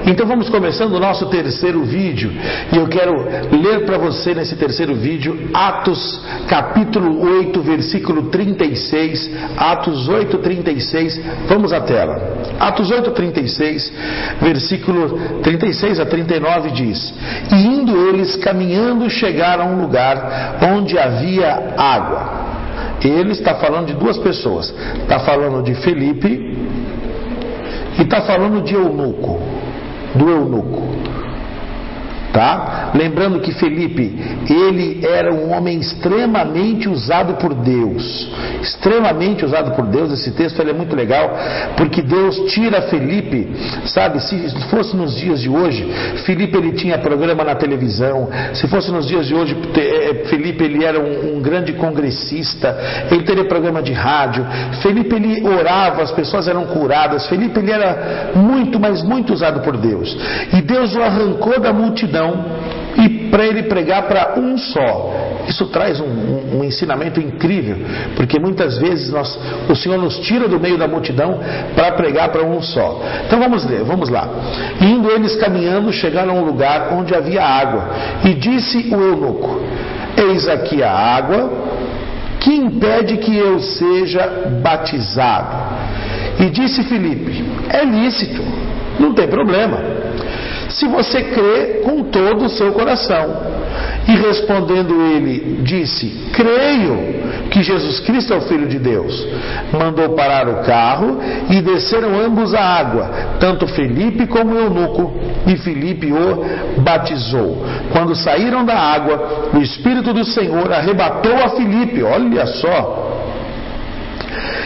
Então vamos começando o nosso terceiro vídeo, e eu quero ler para você nesse terceiro vídeo Atos capítulo 8, versículo 36, Atos 8, 36, vamos à tela. Atos 8, 36, versículo 36 a 39 diz: E indo eles caminhando chegaram a um lugar onde havia água. Ele está falando de duas pessoas, está falando de Felipe e está falando de Eunuco, do eunuco, tá? Lembrando que Felipe, ele era um homem extremamente usado por Deus, extremamente usado por Deus. Esse texto ele é muito legal, porque Deus tira Felipe, sabe, se fosse nos dias de hoje, Felipe ele tinha programa na televisão, se fosse nos dias de hoje, Felipe ele era um grande congressista, ele teria programa de rádio, Felipe ele orava, as pessoas eram curadas, Felipe ele era muito, mas muito usado por Deus, e Deus o arrancou da multidão e para ele pregar para um só. Isso traz um ensinamento incrível, porque muitas vezes o Senhor nos tira do meio da multidão para pregar para um só. Então vamos ler, vamos lá. Indo eles caminhando, chegaram a um lugar onde havia água, e disse o eunuco: Eis aqui a água, que impede que eu seja batizado? E disse Filipe: É lícito, não tem problema, se você crê com todo o seu coração. E respondendo ele, disse: Creio que Jesus Cristo é o Filho de Deus. Mandou parar o carro e desceram ambos a água, tanto Felipe como o eunuco, e Felipe o batizou. Quando saíram da água, o Espírito do Senhor arrebatou a Felipe, olha só,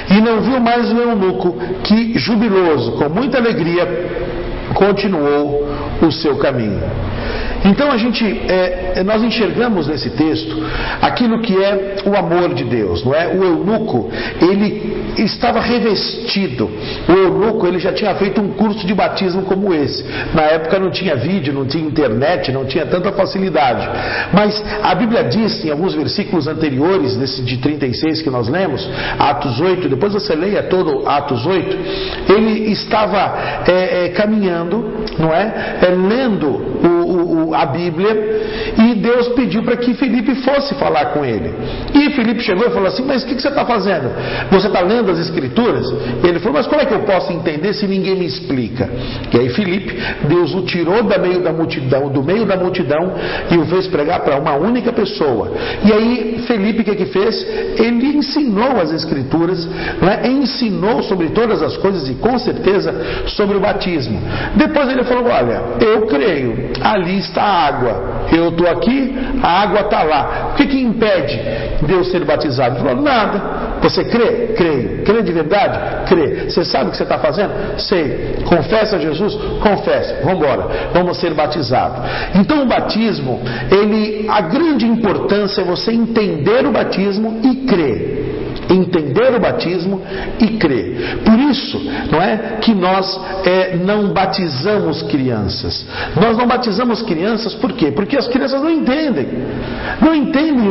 e não viu mais o eunuco, que jubiloso, com muita alegria, continuou o seu caminho. Então nós enxergamos nesse texto aquilo que é o amor de Deus, não é? O eunuco, ele estava revestido. O eunuco, ele já tinha feito um curso de batismo como esse. Na época não tinha vídeo, não tinha internet, não tinha tanta facilidade. Mas a Bíblia diz, em alguns versículos anteriores, desse de 36 que nós lemos, Atos 8, depois você leia todo Atos 8, ele estava caminhando, não é? Lendo a Bíblia, e Deus pediu para que Felipe fosse falar com ele. E Felipe chegou e falou assim: Mas o que você está fazendo? Você está lendo as Escrituras? E ele falou: Mas como é que eu posso entender se ninguém me explica? E aí Felipe, Deus o tirou do meio da multidão e o fez pregar para uma única pessoa. E aí Felipe, o que fez? Ele ensinou as Escrituras, né? Ensinou sobre todas as coisas, e com certeza sobre o batismo. Depois ele falou: Olha, eu creio, ali está a água, eu estou aqui, a água está lá, o que impede de eu ser batizado? Ele falou: Nada. Você crê? Creio. Crê de verdade? Crê. Você sabe o que você está fazendo? Sei. Confessa a Jesus? Confessa. Vamos embora, vamos ser batizados. Então o batismo, a grande importância é você entender o batismo e crer. Entender o batismo e crer. Por isso, não é que nós não batizamos crianças. Nós não batizamos crianças por quê? Porque as crianças não entendem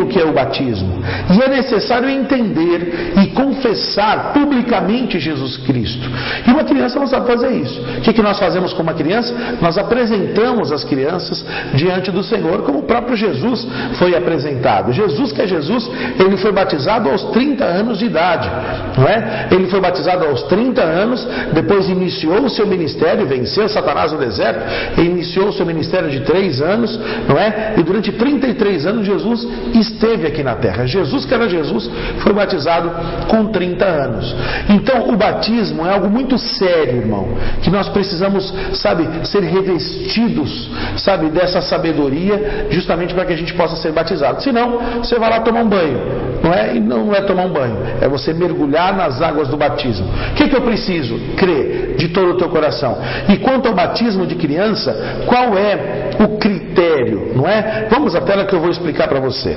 o que é o batismo, e é necessário entender e confessar publicamente Jesus Cristo. E uma criança não sabe fazer isso. O que nós fazemos com uma criança? Nós apresentamos as crianças diante do Senhor, como o próprio Jesus foi apresentado. Jesus, que é Jesus, ele foi batizado aos 30 anos de idade, não é? Ele foi batizado aos 30 anos, depois iniciou o seu ministério, venceu Satanás no deserto, e iniciou o seu ministério de 3 anos, não é? E durante 33 anos Jesus esteve aqui na terra. Jesus, que era Jesus, foi batizado com 30 anos. Então o batismo é algo muito sério, irmão, que nós precisamos, sabe, ser revestidos, sabe, dessa sabedoria, justamente para que a gente possa ser batizado. Senão, você vai lá tomar um banho, não é? E não é tomar um banho, é você mergulhar nas águas do batismo. O que eu preciso? Crer de todo o teu coração. E quanto ao batismo de criança, qual é o critério, não é? Vamos à tela que eu vou explicar para você.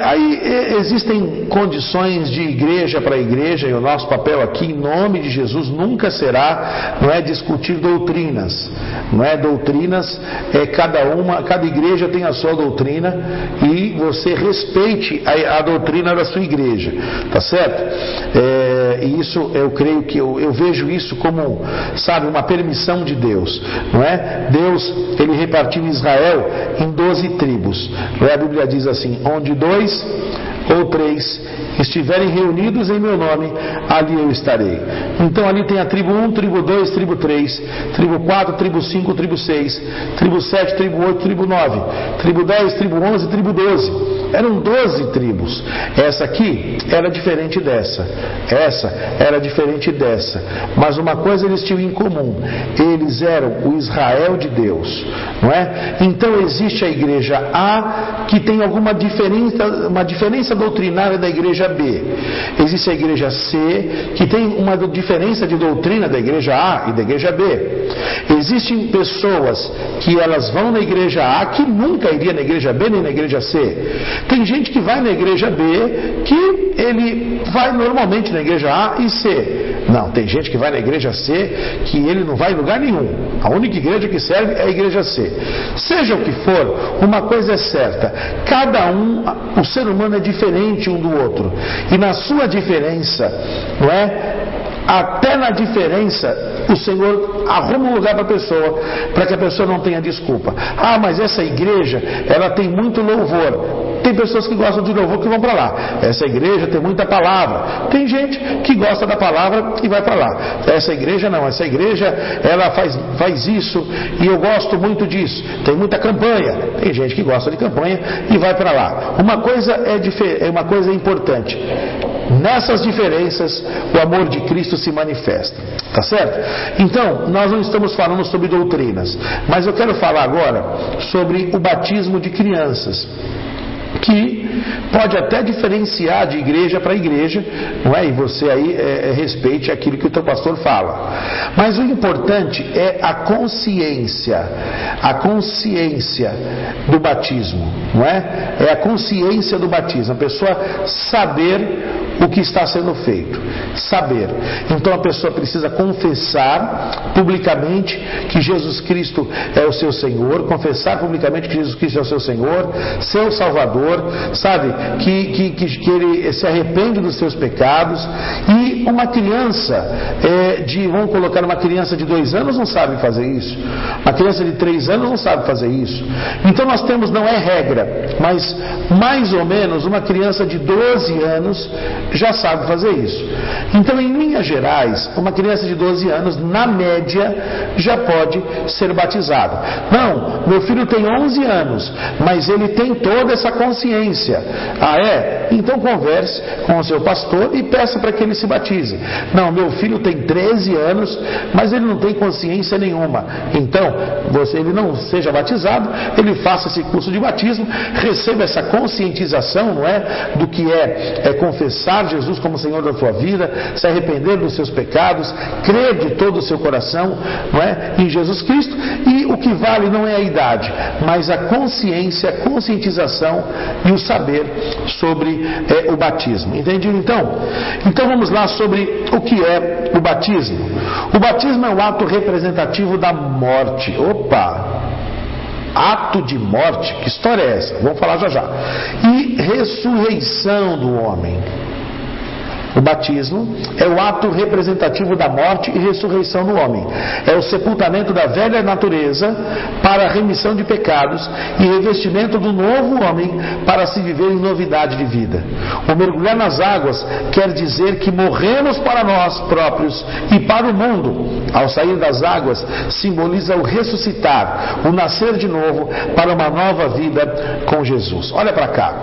Aí existem condições de igreja para igreja, e o nosso papel aqui, em nome de Jesus, nunca será, não é discutir doutrinas, não é doutrinas, cada igreja tem a sua doutrina, e você respeite a doutrina da sua igreja, tá certo? E isso, eu creio que eu vejo isso como, sabe, uma permissão de Deus, não é? Deus, ele repartiu Israel em 12 tribos, não é? A Bíblia diz assim: onde 2 ou 3 estiverem reunidos em meu nome, ali eu estarei. Então ali tem a tribo 1, tribo 2, tribo 3, tribo 4, tribo 5, tribo 6, tribo 7, tribo 8, tribo 9, tribo 10, tribo 11, tribo 12. Eram 12 tribos. Essa aqui era diferente dessa. Essa era diferente dessa. Mas uma coisa eles tinham em comum: eles eram o Israel de Deus, não é? Então existe a igreja A, que tem alguma diferença, uma diferença doutrinária da igreja B. Existe a igreja C, que tem uma diferença de doutrina da igreja A e da igreja B. Existem pessoas que elas vão na igreja A, que nunca iria na igreja B nem na igreja C. Tem gente que vai na igreja B, que ele vai normalmente na igreja A e C. Não, tem gente que vai na igreja C, que ele não vai em lugar nenhum. A única igreja que serve é a igreja C. Seja o que for, uma coisa é certa: cada um, o ser humano é diferente um do outro. E na sua diferença, não é? Até na diferença, o Senhor arruma um lugar para a pessoa, para que a pessoa não tenha desculpa. Ah, mas essa igreja, ela tem muito louvor. Tem pessoas que gostam de louvor que vão para lá. Essa igreja tem muita palavra. Tem gente que gosta da palavra e vai para lá. Essa igreja não. Essa igreja, ela faz isso e eu gosto muito disso. Tem muita campanha. Tem gente que gosta de campanha e vai para lá. Uma coisa uma coisa importante: nessas diferenças, o amor de Cristo se manifesta. Tá certo? Então, nós não estamos falando sobre doutrinas, mas eu quero falar agora sobre o batismo de crianças, que pode até diferenciar de igreja para igreja, não é? E você aí respeite aquilo que o teu pastor fala. Mas o importante é a consciência do batismo, não é? É a consciência do batismo, a pessoa saber o que está sendo feito, saber. Então a pessoa precisa confessar publicamente que Jesus Cristo é o seu Senhor, confessar publicamente que Jesus Cristo é o seu Senhor, seu Salvador, sabe? Que ele se arrepende dos seus pecados. E uma criança vamos colocar uma criança de 2 anos não sabe fazer isso, uma criança de 3 anos não sabe fazer isso. Então nós temos, não é regra, mas mais ou menos uma criança de 12 anos já sabe fazer isso. Então, em linhas gerais, uma criança de 12 anos, na média, já pode ser batizada. Não, meu filho tem 11 anos, mas ele tem toda essa consciência. Ah, é? Então converse com o seu pastor e peça para que ele se batize. Não, meu filho tem 13 anos, mas ele não tem consciência nenhuma. Então, ele não seja batizado, ele faça esse curso de batismo, receba essa conscientização, não é? Do que é confessar Jesus como Senhor da sua vida, se arrepender dos seus pecados, crer de todo o seu coração, não é? Em Jesus Cristo. E o que vale não é a idade, mas a consciência, a conscientização e o saber sobre o batismo. Entendido então? Então vamos lá sobre o que é o batismo. O batismo é um ato representativo da morte. Opa! Ato de morte? Que história é essa? Vamos falar já já. E ressurreição do homem. O batismo é o ato representativo da morte e ressurreição do homem. É o sepultamento da velha natureza para a remissão de pecados e revestimento do novo homem para se viver em novidade de vida. O mergulhar nas águas quer dizer que morremos para nós próprios e para o mundo. Ao sair das águas, simboliza o ressuscitar, o nascer de novo para uma nova vida com Jesus. Olha para cá.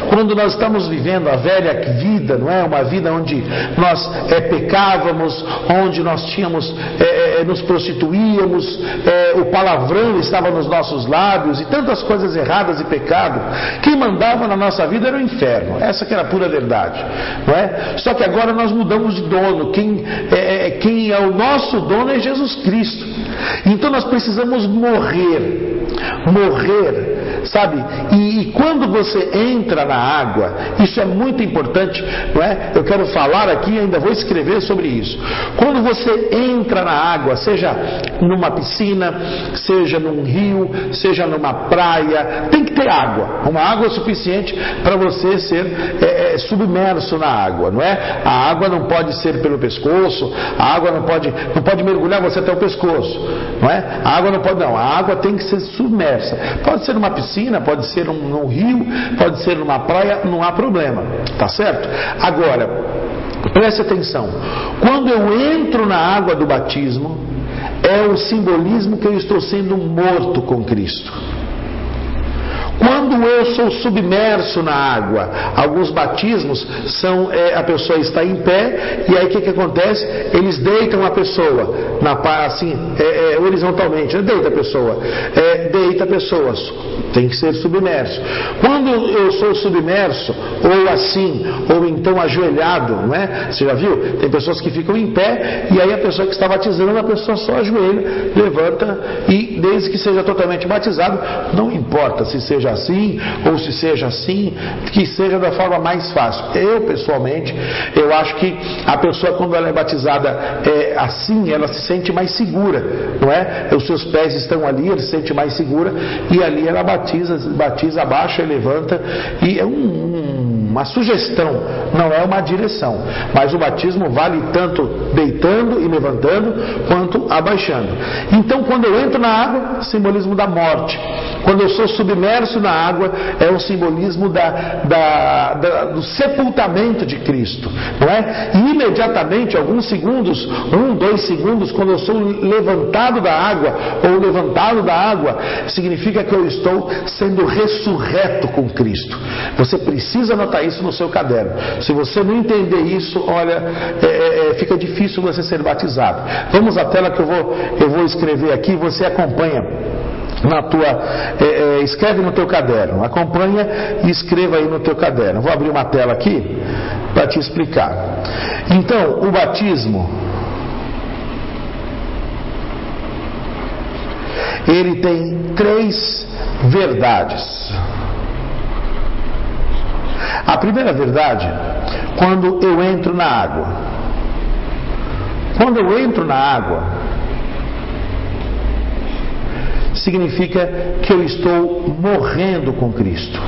Quando nós estamos vivendo a velha vida, não é? Uma vida onde nós pecávamos, onde nós tínhamos, nos prostituíamos, o palavrão estava nos nossos lábios e tantas coisas erradas e pecado, quem mandava na nossa vida era o inferno. Essa que era a pura verdade, não é? Só que agora nós mudamos de dono. Quem é o nosso dono é Jesus Cristo. Então nós precisamos morrer sabe? E quando você entra na água, isso é muito importante, não é? Eu quero falar aqui, ainda vou escrever sobre isso. Quando você entra na água, seja numa piscina, seja num rio, seja numa praia, tem que ter água, uma água suficiente para você ser submerso na água, não é? A água não pode ser pelo pescoço, a água não pode mergulhar você até o pescoço, não é? A água não pode, não, a água tem que ser submersa. Pode ser numa piscina, pode ser num rio, pode ser numa praia, não há problema, tá certo? Agora, preste atenção, quando eu entro na água do batismo, é o simbolismo que eu estou sendo morto com Cristo. Quando eu sou submerso na água, alguns batismos são, a pessoa está em pé, e aí o que acontece? Eles deitam a pessoa, assim, horizontalmente, deita a pessoa, tem que ser submerso. Quando eu sou submerso, ou assim, ou então ajoelhado, não é? Você já viu? Tem pessoas que ficam em pé, e aí a pessoa que está batizando, a pessoa só ajoelha, levanta, e desde que seja totalmente batizado, não importa se seja assim, ou se seja assim, que seja da forma mais fácil. Eu, pessoalmente, eu acho que a pessoa, quando ela é batizada assim, ela se sente mais segura, não é? Os seus pés estão ali, ela se sente mais segura, e ali ela batiza, abaixa e levanta, e é uma sugestão, não é uma direção, mas o batismo vale tanto deitando e levantando, quanto abaixando. Então, quando eu entro na água, simbolismo da morte. Quando eu sou submerso na água, é um simbolismo do sepultamento de Cristo, não é? E imediatamente, alguns segundos, 1, 2 segundos, quando eu sou levantado da água, ou levantado da água, significa que eu estou sendo ressurreto com Cristo. Você precisa anotar isso no seu caderno. Se você não entender isso, olha, fica difícil você ser batizado. Vamos à tela que eu vou escrever aqui, você acompanha escreve no teu caderno, acompanha e escreva aí no teu caderno. Vou abrir uma tela aqui para te explicar. Então, o batismo, ele tem 3 verdades. A primeira verdade, quando eu entro na água. Quando eu entro na água, significa que eu estou morrendo com Cristo.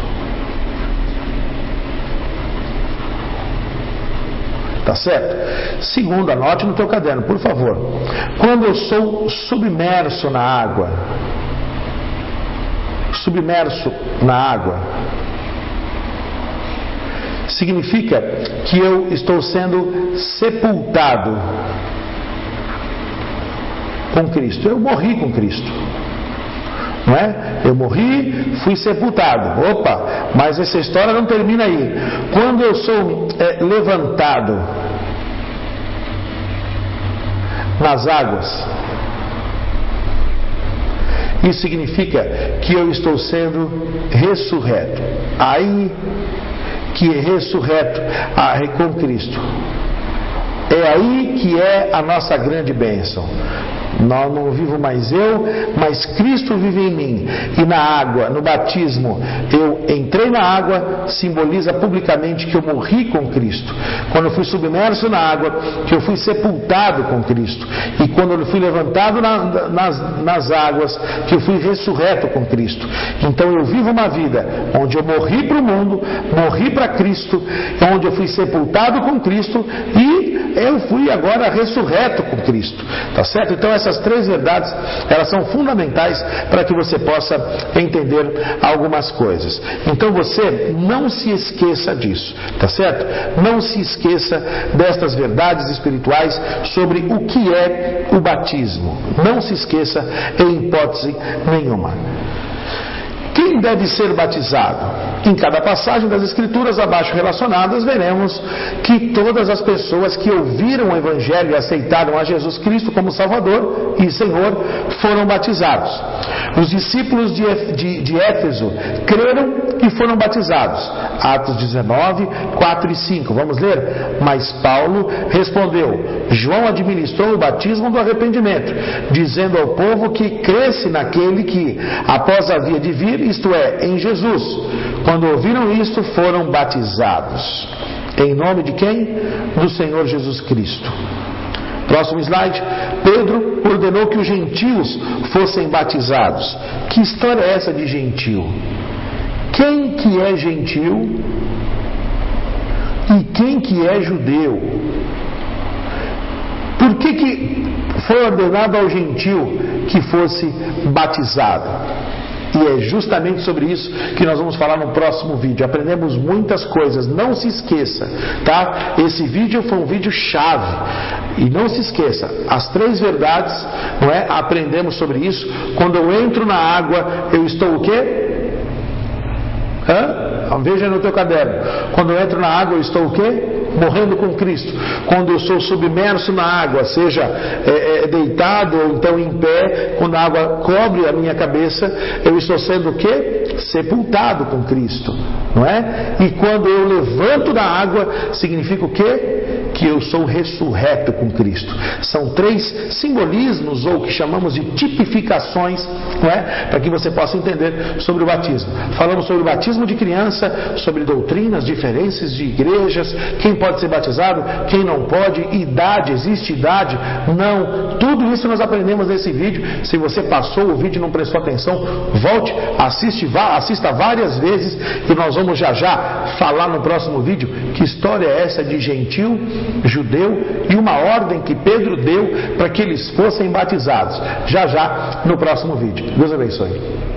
Tá certo? Segundo, anote no teu caderno, por favor. Quando eu sou submerso na água, significa que eu estou sendo sepultado com Cristo. Eu morri com Cristo. Não é? Eu morri, fui sepultado. Opa, mas essa história não termina aí. Quando eu sou levantado nas águas, isso significa que eu estou sendo ressurreto. Aí que é ressurreto com Cristo. É aí que é a nossa grande bênção. Não vivo mais eu, mas Cristo vive em mim. E na água, no batismo, eu entrei na água, simboliza publicamente que eu morri com Cristo. Quando eu fui submerso na água, que eu fui sepultado com Cristo. E quando eu fui levantado nas águas, que eu fui ressurreto com Cristo. Então eu vivo uma vida onde eu morri para o mundo, morri para Cristo, onde eu fui sepultado com Cristo e eu fui agora ressurreto com Cristo. Tá certo? Então essas 3 verdades, elas são fundamentais para que você possa entender algumas coisas. Então você não se esqueça disso, tá certo? Não se esqueça destas verdades espirituais sobre o que é o batismo. Não se esqueça em hipótese nenhuma. Quem deve ser batizado? Em cada passagem das Escrituras abaixo relacionadas, veremos que todas as pessoas que ouviram o Evangelho e aceitaram a Jesus Cristo como Salvador e Senhor foram batizados. Os discípulos de Éfeso creram e foram batizados. Atos 19, 4 e 5. Vamos ler? Mas Paulo respondeu: João administrou o batismo do arrependimento, dizendo ao povo que cresce naquele que, após havia de vir, isto isto é, em Jesus. Quando ouviram isto, foram batizados. Em nome de quem? Do Senhor Jesus Cristo. Próximo slide. Pedro ordenou que os gentios fossem batizados. Que história é essa de gentio? Quem que é gentio e quem que é judeu? Por que foi ordenado ao gentio que fosse batizado? E é justamente sobre isso que nós vamos falar no próximo vídeo. Aprendemos muitas coisas, não se esqueça, tá? Esse vídeo foi um vídeo chave. E não se esqueça, as 3 verdades, não é? Aprendemos sobre isso. Quando eu entro na água, eu estou o quê? Veja no teu caderno. Quando eu entro na água, eu estou o quê? Morrendo com Cristo. Quando eu sou submerso na água, seja deitado ou então em pé, quando a água cobre a minha cabeça, eu estou sendo o quê? Sepultado com Cristo, não é? E quando eu levanto da água, significa o quê? Que eu sou ressurreto com Cristo. São 3 simbolismos, ou que chamamos de tipificações, não é? Para que você possa entender sobre o batismo. Falamos sobre o batismo de criança, sobre doutrinas, diferenças de igrejas, quem pode ser batizado, quem não pode, idade, existe idade? Não. Tudo isso nós aprendemos nesse vídeo. Se você passou o vídeo e não prestou atenção, volte, assista várias vezes, e nós vamos já falar no próximo vídeo que história é essa de gentil, judeu e uma ordem que Pedro deu para que eles fossem batizados. Já no próximo vídeo. Deus abençoe.